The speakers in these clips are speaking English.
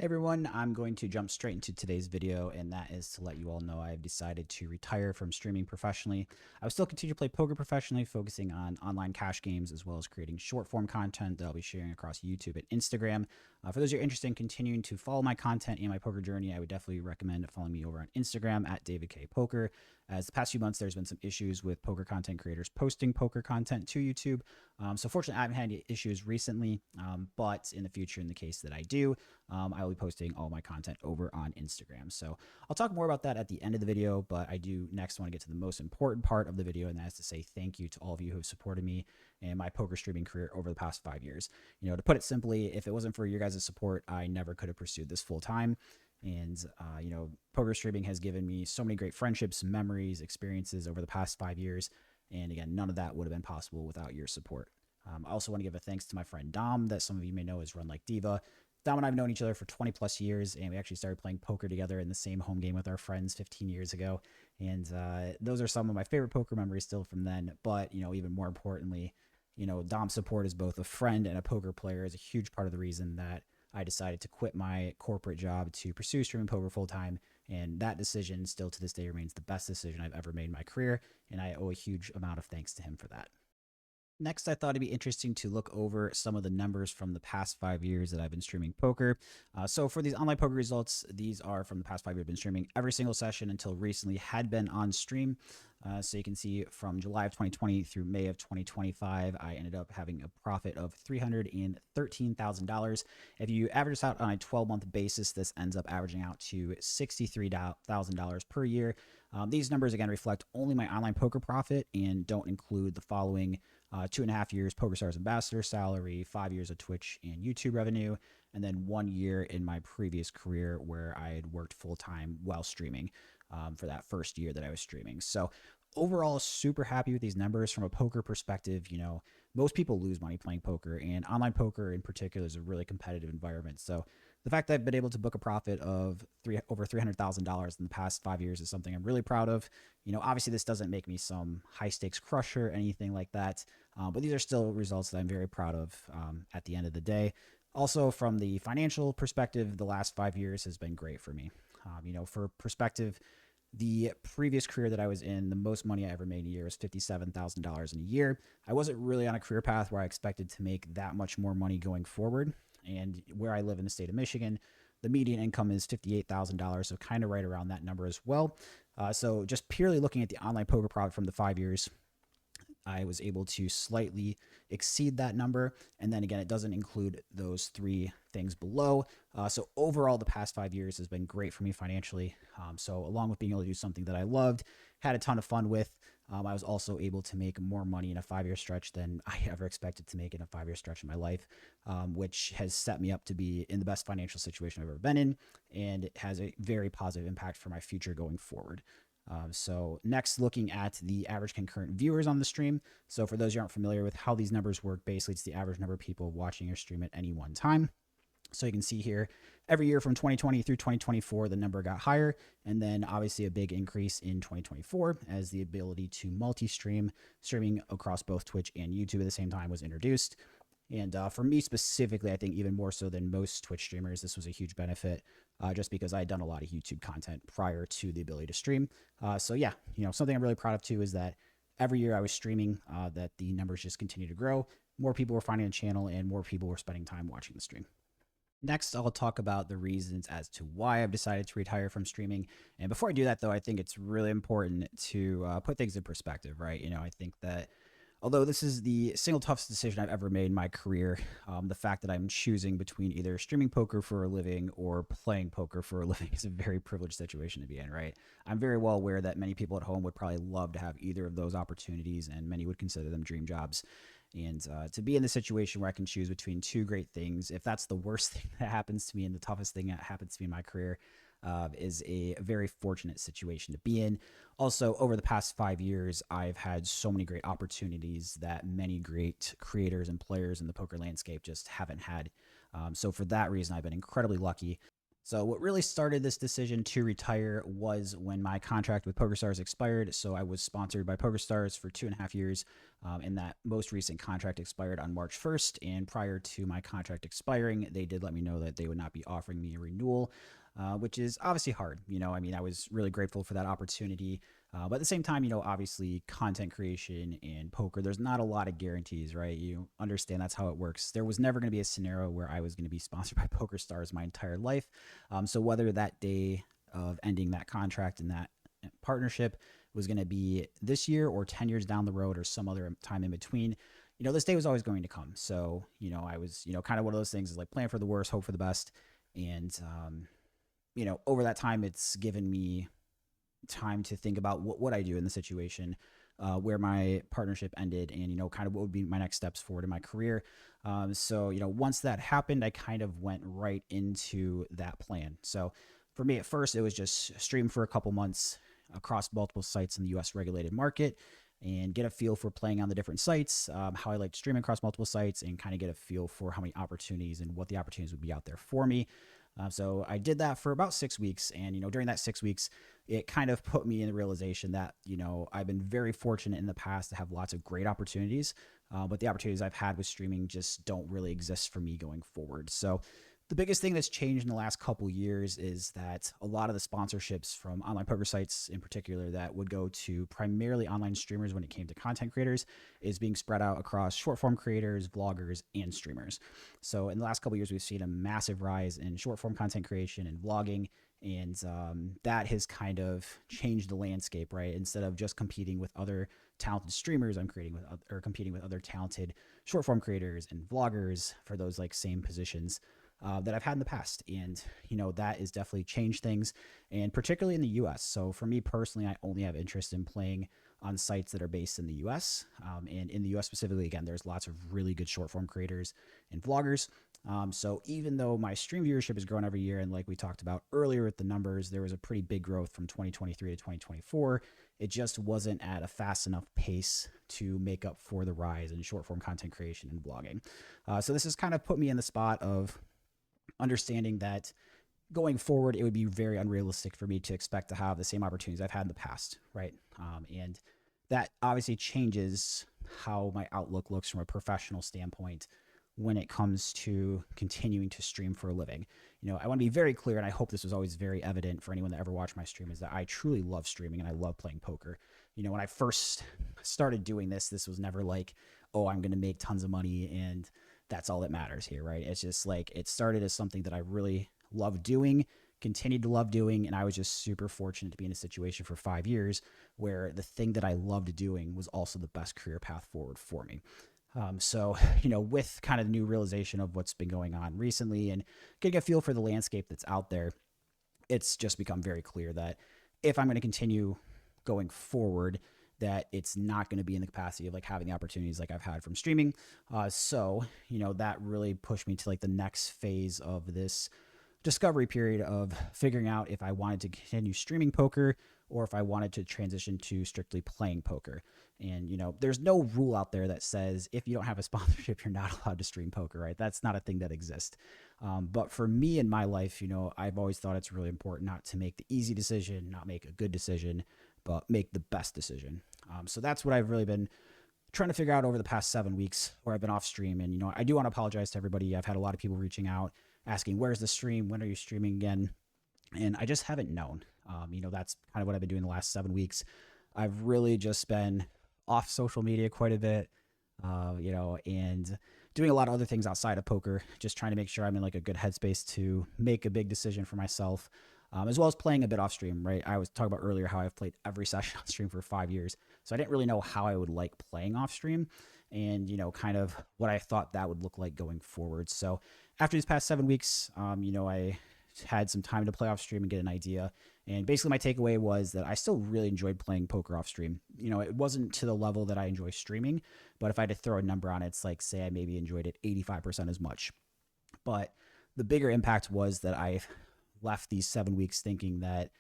Hey everyone, I'm going to jump straight into today's video, and that is to let you all know I've decided to retire from streaming professionally. I will still continue to play poker professionally, focusing on online cash games as well as creating short form content that I'll be sharing across YouTube and Instagram. For those who are interested in continuing to follow my content and my poker journey, I would definitely recommend following me over on Instagram at David K Poker. As the past few months, there's been some issues with poker content creators posting poker content to YouTube. So fortunately, I haven't had any issues recently, but in the future, in the case that I do, I will be posting all my content over on Instagram. So I'll talk more about that at the end of the video, but I do next want to get to the most important part of the video, and that is to say thank you to all of you who have supported me and my poker streaming career over the past 5 years. To put it simply, if it wasn't for your guys' support, I never could have pursued this full time. And, poker streaming has given me so many great friendships, memories, experiences over the past 5 years. And again, none of that would have been possible without your support. I also want to give a thanks to my friend Dom, that some of you may know as Run Like Diva. Dom and I have known each other for 20 plus years, and we actually started playing poker together in the same home game with our friends 15 years ago. And those are some of my favorite poker memories still from then. But, even more importantly, Dom's support as both a friend and a poker player is a huge part of the reason that I decided to quit my corporate job to pursue streaming poker full time. And that decision still to this day remains the best decision I've ever made in my career. And I owe a huge amount of thanks to him for that. Next, I thought it'd be interesting to look over some of the numbers from the past 5 years that I've been streaming poker. So for these online poker results, these are from the past 5 years I've been streaming. Every single session until recently had been on stream. So you can see from July of 2020 through May of 2025, I ended up having a profit of $313,000. If you average this out on a 12-month basis, this ends up averaging out to $63,000 per year. These numbers, again, reflect only my online poker profit and don't include the following 2.5 years PokerStars ambassador salary, 5 years of Twitch and YouTube revenue, and then 1 year in my previous career where I had worked full time while streaming for that first year that I was streaming. So overall, super happy with these numbers from a poker perspective. Most people lose money playing poker, and online poker in particular is a really competitive environment. So the fact that I've been able to book a profit of over $300,000 in the past 5 years is something I'm really proud of. Obviously this doesn't make me some high stakes crusher or anything like that, but these are still results that I'm very proud of at the end of the day. Also, from the financial perspective, the last 5 years has been great for me. For perspective, the previous career that I was in, the most money I ever made in a year was $57,000 in a year. I wasn't really on a career path where I expected to make that much more money going forward. And where I live in the state of Michigan, the median income is $58,000, so kind of right around that number as well. So just purely looking at the online poker profit from the 5 years, I was able to slightly exceed that number. And then again, it doesn't include those three things below. So overall, the past 5 years has been great for me financially. So along with being able to do something that I loved, had a ton of fun with, I was also able to make more money in a 5 year stretch than I ever expected to make in a 5 year stretch in my life, which has set me up to be in the best financial situation I've ever been in. And it has a very positive impact for my future going forward. So next, looking at the average concurrent viewers on the stream. So for those who aren't familiar with how these numbers work, basically it's the average number of people watching your stream at any one time. So you can see here, every year from 2020 through 2024, the number got higher. And then obviously a big increase in 2024 as the ability to multi-stream, streaming across both Twitch and YouTube at the same time was introduced. And for me specifically, I think even more so than most Twitch streamers, this was a huge benefit just because I had done a lot of YouTube content prior to the ability to stream. So yeah, something I'm really proud of too is that every year I was streaming, that the numbers just continue to grow. More people were finding the channel and more people were spending time watching the stream. Next, I'll talk about the reasons as to why I've decided to retire from streaming. And before I do that, though, I think it's really important to put things in perspective, right? I think that although this is the single toughest decision I've ever made in my career, the fact that I'm choosing between either streaming poker for a living or playing poker for a living is a very privileged situation to be in, right? I'm very well aware that many people at home would probably love to have either of those opportunities, and many would consider them dream jobs. And to be in the situation where I can choose between two great things, if that's the worst thing that happens to me and the toughest thing that happens to me in my career, is a very fortunate situation to be in. Also, over the past 5 years, I've had so many great opportunities that many great creators and players in the poker landscape just haven't had. So for that reason, I've been incredibly lucky. So, what really started this decision to retire was when my contract with PokerStars expired. So, I was sponsored by PokerStars for 2.5 years, and that most recent contract expired on March 1st. And prior to my contract expiring, they did let me know that they would not be offering me a renewal, which is obviously hard. I mean, I was really grateful for that opportunity. But at the same time, obviously content creation and poker, there's not a lot of guarantees, right? You understand that's how it works. There was never going to be a scenario where I was going to be sponsored by PokerStars my entire life. So whether that day of ending that contract and that partnership was going to be this year or 10 years down the road or some other time in between, this day was always going to come. So, I was, kind of one of those things is like plan for the worst, hope for the best. And, over that time, it's given me time to think about what would I do in the situation where my partnership ended and, kind of what would be my next steps forward in my career. So, once that happened, I kind of went right into that plan. So for me at first, it was just stream for a couple months across multiple sites in the US regulated market and get a feel for playing on the different sites, how I like streaming across multiple sites, and kind of get a feel for how many opportunities and what the opportunities would be out there for me. So I did that for about 6 weeks. And, during that 6 weeks, it kind of put me in the realization that, I've been very fortunate in the past to have lots of great opportunities, but the opportunities I've had with streaming just don't really exist for me going forward. So the biggest thing that's changed in the last couple years is that a lot of the sponsorships from online poker sites in particular that would go to primarily online streamers when it came to content creators is being spread out across short form creators, vloggers, and streamers. So in the last couple years, we've seen a massive rise in short form content creation and vlogging. And that has kind of changed the landscape, right? Instead of just competing with other talented streamers, I'm competing with other talented short form creators and vloggers for those like same positions that I've had in the past. And, that has definitely changed things, and particularly in the US. So for me personally, I only have interest in playing on sites that are based in the US. And in the US specifically, again, there's lots of really good short form creators and vloggers. So even though my stream viewership is growing every year, and like we talked about earlier with the numbers, there was a pretty big growth from 2023 to 2024. It just wasn't at a fast enough pace to make up for the rise in short form content creation and vlogging. So this has kind of put me in the spot of understanding that going forward, it would be very unrealistic for me to expect to have the same opportunities I've had in the past, right? And that obviously changes how my outlook looks from a professional standpoint when it comes to continuing to stream for a living. I want to be very clear, and I hope this was always very evident for anyone that ever watched my stream, is that I truly love streaming and I love playing poker. When I first started doing this was never like, oh, I'm going to make tons of money and that's all that matters here, right? It's just like it started as something that I really love doing, continued to love doing, and I was just super fortunate to be in a situation for 5 years where the thing that I loved doing was also the best career path forward for me. So, with kind of the new realization of what's been going on recently and getting a feel for the landscape that's out there, it's just become very clear that if I'm going to continue going forward, that it's not going to be in the capacity of like having the opportunities like I've had from streaming. So, that really pushed me to like the next phase of this discovery period of figuring out if I wanted to continue streaming poker or if I wanted to transition to strictly playing poker. And, there's no rule out there that says if you don't have a sponsorship, you're not allowed to stream poker, right? That's not a thing that exists. But for me in my life, I've always thought it's really important not to make the easy decision, not make a good decision, but make the best decision. So that's what I've really been trying to figure out over the past 7 weeks where I've been off stream. And, I do want to apologize to everybody. I've had a lot of people reaching out, asking, where's the stream? When are you streaming again? And I just haven't known. That's kind of what I've been doing the last 7 weeks. I've really just been off social media quite a bit, and doing a lot of other things outside of poker, just trying to make sure I'm in like a good headspace to make a big decision for myself. As well as playing a bit off stream, right? I was talking about earlier how I've played every session on stream for 5 years. So I didn't really know how I would like playing off stream and, kind of what I thought that would look like going forward. So after these past 7 weeks, I had some time to play off stream and get an idea. And basically my takeaway was that I still really enjoyed playing poker off stream. It wasn't to the level that I enjoy streaming, but if I had to throw a number on it, it's like, say I maybe enjoyed it 85% as much. But the bigger impact was that I left these 7 weeks thinking that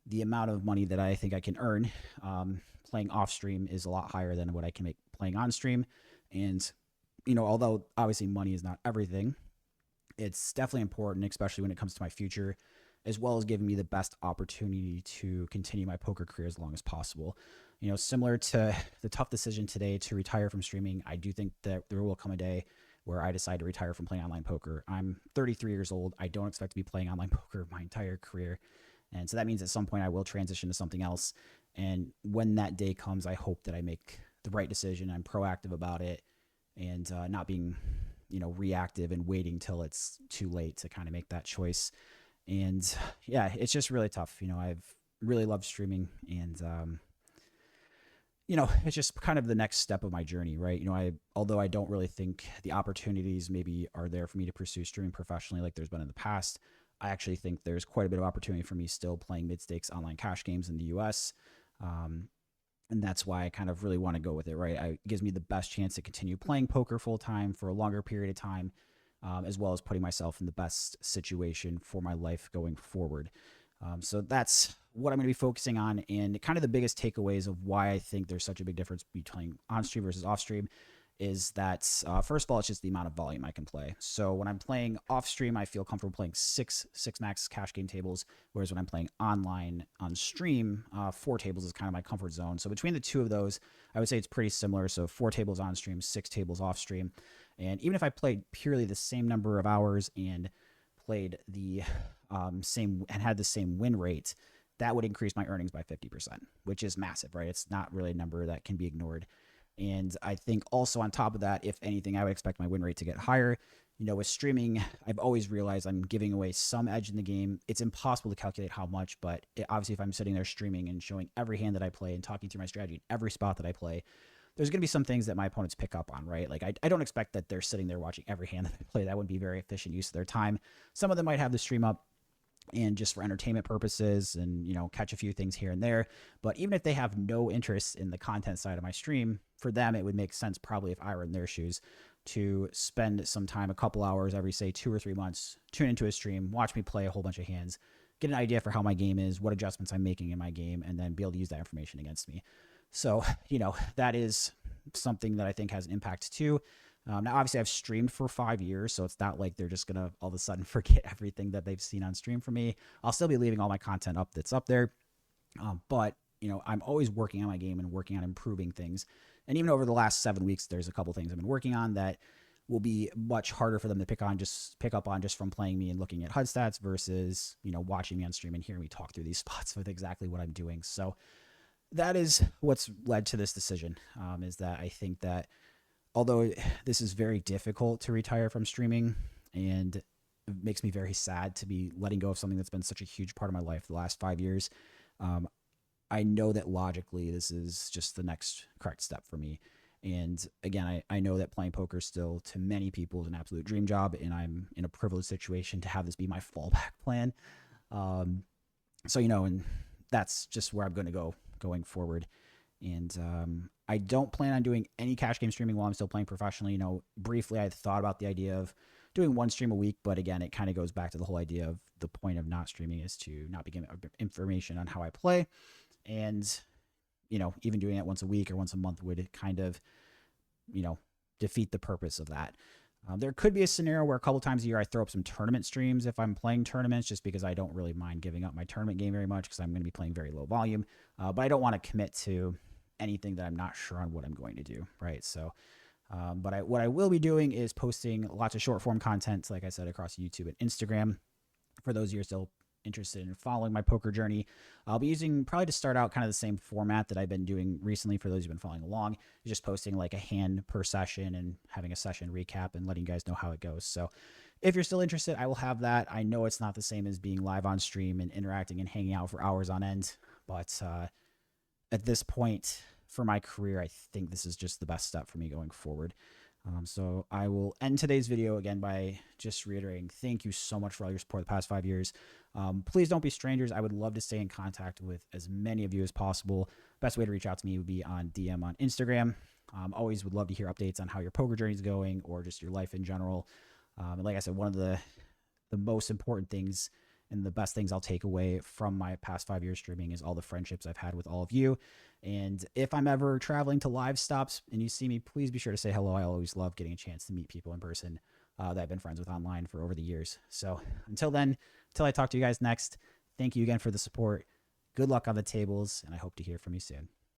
the amount of money that I think I can earn playing off stream is a lot higher than what I can make playing on stream. And, although obviously money is not everything, It's definitely important, especially when it comes to my future, as well as giving me the best opportunity to continue my poker career as long as possible. Similar to the tough decision today to retire from streaming, I do think that there will come a day where I decide to retire from playing online poker. I'm 33 years old. I don't expect to be playing online poker my entire career. And so that means at some point I will transition to something else. And when that day comes, I hope that I make the right decision. I'm proactive about it and not being, reactive and waiting till it's too late to kind of make that choice. And yeah, it's just really tough. I've really loved streaming, and it's just kind of the next step of my journey, right? Although I don't really think the opportunities maybe are there for me to pursue streaming professionally like there's been in the past. I actually think there's quite a bit of opportunity for me still playing mid stakes online cash games in the US. Um, and that's why I kind of really want to go with it, right? It gives me the best chance to continue playing poker full time for a longer period of time, as well as putting myself in the best situation for my life going forward. So that's what I'm going to be focusing on, and kind of the biggest takeaways of why I think there's such a big difference between on stream versus off stream is that first of all, it's just the amount of volume I can play. So when I'm playing off stream, I feel comfortable playing six max cash game tables, whereas when I'm playing online on stream, 4 tables is kind of my comfort zone. So between the two of those, I would say it's pretty similar. So 4 tables on stream, 6 tables off stream, and even if I played purely the same number of hours and played the same and had the same win rate, that would increase my earnings by 50%, which is massive, right? It's not really a number that can be ignored. And I think also on top of that, if anything, I would expect my win rate to get higher. With streaming, I've always realized I'm giving away some edge in the game. It's impossible to calculate how much, but obviously, if I'm sitting there streaming and showing every hand that I play and talking through my strategy in every spot that I play, there's going to be some things that my opponents pick up on, right? Like, I don't expect that they're sitting there watching every hand that I play. That wouldn't be very efficient use of their time. Some of them might have the stream up and just for entertainment purposes and catch a few things here and there, but even if they have no interest in the content side of my stream, for them it would make sense, probably if I were in their shoes, to spend some time, a couple hours every, say, 2 or 3 months, tune into a stream, watch me play a whole bunch of hands, get an idea for how my game is, what adjustments I'm making in my game, and then be able to use that information against me. So that is something that I think has an impact too. Now, obviously, I've streamed for 5 years, so it's not like they're just going to all of a sudden forget everything that they've seen on stream from me. I'll still be leaving all my content up that's up there. But, I'm always working on my game and working on improving things. And even over the last 7 weeks, there's a couple things I've been working on that will be much harder for them to pick up on just from playing me and looking at HUD stats versus, watching me on stream and hearing me talk through these spots with exactly what I'm doing. So that is what's led to this decision, is that I think that although this is very difficult to retire from streaming and it makes me very sad to be letting go of something that's been such a huge part of my life the last 5 years, I know that logically this is just the next correct step for me. And again, I know that playing poker still, to many people, is an absolute dream job, and I'm in a privileged situation to have this be my fallback plan. So, and that's just where I'm going to go going forward. And I don't plan on doing any cash game streaming while I'm still playing professionally. Briefly, I thought about the idea of doing one stream a week, but again, it kind of goes back to the whole idea of the point of not streaming is to not be giving information on how I play. And, even doing it once a week or once a month would kind of, defeat the purpose of that. There could be a scenario where a couple times a year I throw up some tournament streams if I'm playing tournaments, just because I don't really mind giving up my tournament game very much because I'm going to be playing very low volume. But I don't want to commit to anything that I'm not sure on what I'm going to do, right? So, but what I will be doing is posting lots of short form content, like I said, across YouTube and Instagram. For those of you who are still interested in following my poker journey, I'll be using, probably to start out, kind of the same format that I've been doing recently. For those who've been following along, just posting like a hand per session and having a session recap and letting you guys know how it goes. So if you're still interested, I will have that. I know it's not the same as being live on stream and interacting and hanging out for hours on end, but at this point for my career, I think this is just the best step for me going forward. So I will end today's video again by just reiterating, thank you so much for all your support the past 5 years. Please don't be strangers. I would love to stay in contact with as many of you as possible. Best way to reach out to me would be on DM on Instagram. Always would love to hear updates on how your poker journey is going or just your life in general. And like I said, one of the most important things and the best things I'll take away from my past 5 years streaming is all the friendships I've had with all of you. And if I'm ever traveling to live stops and you see me, please be sure to say hello. I always love getting a chance to meet people in person. that I've been friends with online for over the years. So until then, until I talk to you guys next, thank you again for the support. Good luck on the tables, and I hope to hear from you soon.